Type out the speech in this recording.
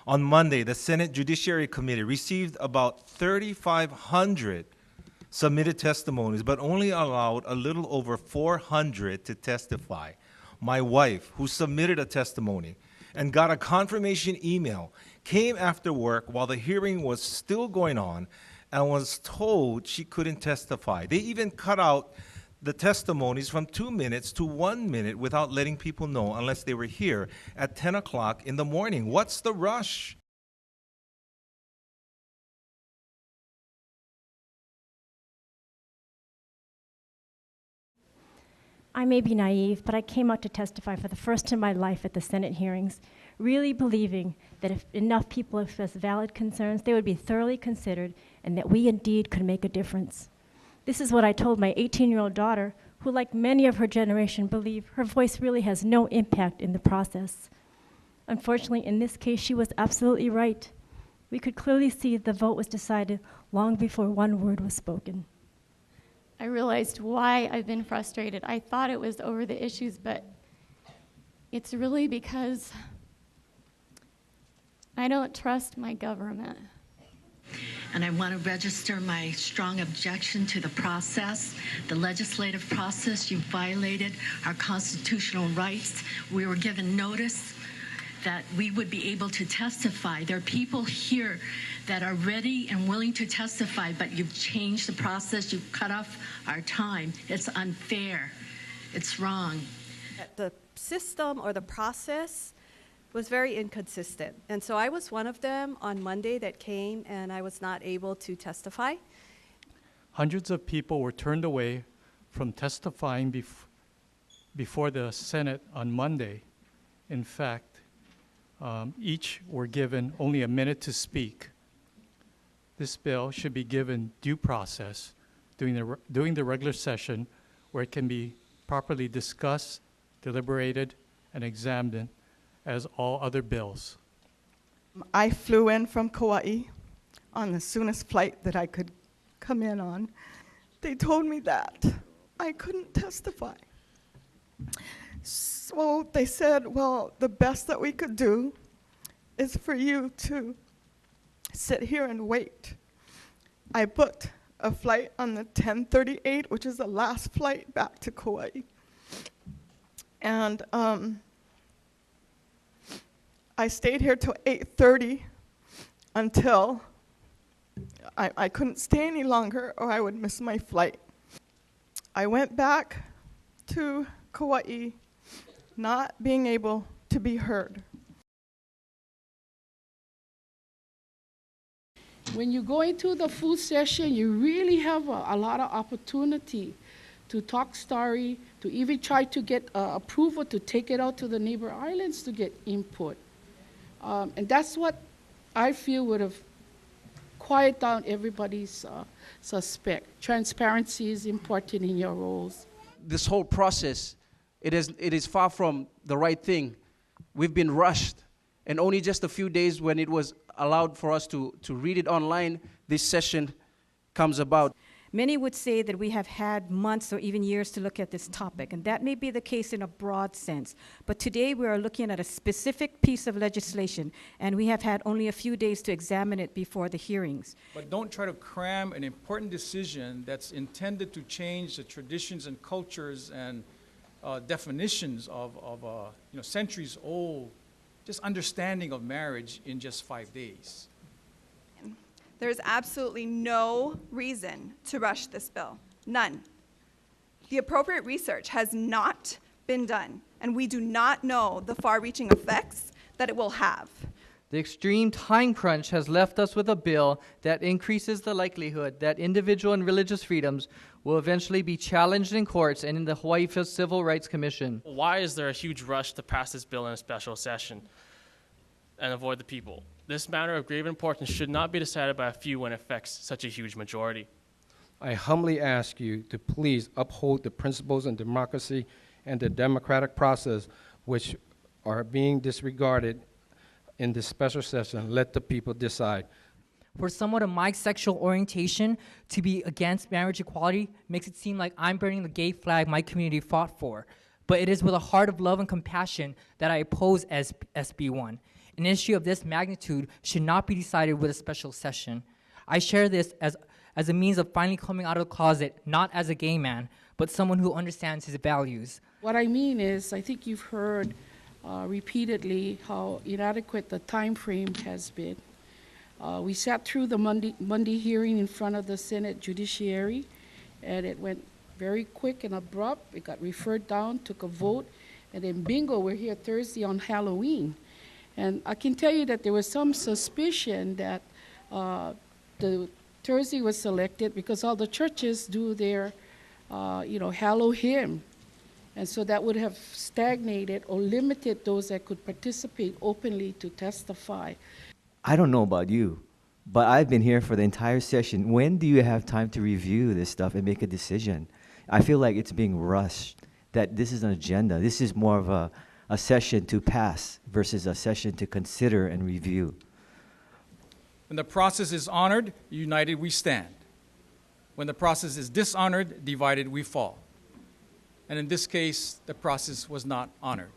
On Monday, the Senate Judiciary Committee received about 3,500 submitted testimonies, but only allowed a little over 400 to testify. My wife, who submitted a testimony and got a confirmation email, came after work while the hearing was still going on and was told she couldn't testify. They even cut out the testimonies from 2 minutes to 1 minute without letting people know unless they were here at 10 o'clock in the morning. What's the rush? I may be naive, but I came out to testify for the first time in my life at the Senate hearings, really believing that if enough people expressed valid concerns, they would be thoroughly considered and that we indeed could make a difference. This is what I told my 18-year-old daughter, who, like many of her generation, believe her voice really has no impact in the process. Unfortunately, in this case, she was absolutely right. We could clearly see the vote was decided long before one word was spoken. I realized why I've been frustrated. I thought it was over the issues, but it's really because I don't trust my government. And I want to register my strong objection to the process, the legislative process. You violated our constitutional rights. We were given notice that we would be able to testify. There are people here that are ready and willing to testify, but you've changed the process. You've cut off our time. It's unfair. It's wrong. The system or the process was very inconsistent. And so I was one of them on Monday that came and I was not able to testify. Hundreds of people were turned away from testifying before the Senate on Monday. In fact, each were given only a minute to speak. This bill should be given due process during the regular session where it can be properly discussed, deliberated, and examined as all other bills. I flew in from Kauai on the soonest flight that I could come in on. They told me that I couldn't testify. So they said, well, the best that we could do is for you to sit here and wait. I booked a flight on the 10:38, which is the last flight back to Kauai. And I stayed here till 8:30 until I couldn't stay any longer or I would miss my flight. I went back to Kauai not being able to be heard. When you go into the full session, you really have a lot of opportunity to talk story, to even try to get approval to take it out to the neighbor islands to get input. And that's what I feel would have quieted down everybody's suspect. Transparency is important in your roles. This whole process, it is far from the right thing. We've been rushed, and only just a few days when it was allowed for us to read it online, this session comes about. Many would say that we have had months or even years to look at this topic, and that may be the case in a broad sense. But today we are looking at a specific piece of legislation, and we have had only a few days to examine it before the hearings. But don't try to cram an important decision that's intended to change the traditions and cultures and definitions of centuries-old just understanding of marriage in just 5 days. There's absolutely no reason to rush this bill. None. The appropriate research has not been done, and we do not know the far-reaching effects that it will have. The extreme time crunch has left us with a bill that increases the likelihood that individual and religious freedoms will eventually be challenged in courts and in the Hawaii Civil Rights Commission. Why is there a huge rush to pass this bill in a special session and avoid the people? This matter of grave importance should not be decided by a few when it affects such a huge majority. I humbly ask you to please uphold the principles of democracy and the democratic process which are being disregarded in this special session. Let the people decide. For someone of my sexual orientation to be against marriage equality makes it seem like I'm burning the gay flag my community fought for. But it is with a heart of love and compassion that I oppose SB 1. An issue of this magnitude should not be decided with a special session. I share this as a means of finally coming out of the closet, not as a gay man, but someone who understands his values. What I mean is, I think you've heard repeatedly how inadequate the time frame has been. We sat through the Monday hearing in front of the Senate Judiciary, and it went very quick and abrupt. It got referred down, took a vote, and then bingo, we're here Thursday on Halloween. And I can tell you that there was some suspicion that the Thursday was selected because all the churches do their, Hallow hymn. And so that would have stagnated or limited those that could participate openly to testify. I don't know about you, but I've been here for the entire session. When do you have time to review this stuff and make a decision? I feel like it's being rushed, that this is an agenda. This is more of a session to pass versus a session to consider and review. When the process is honored, united we stand. When the process is dishonored, divided we fall. And in this case, the process was not honored.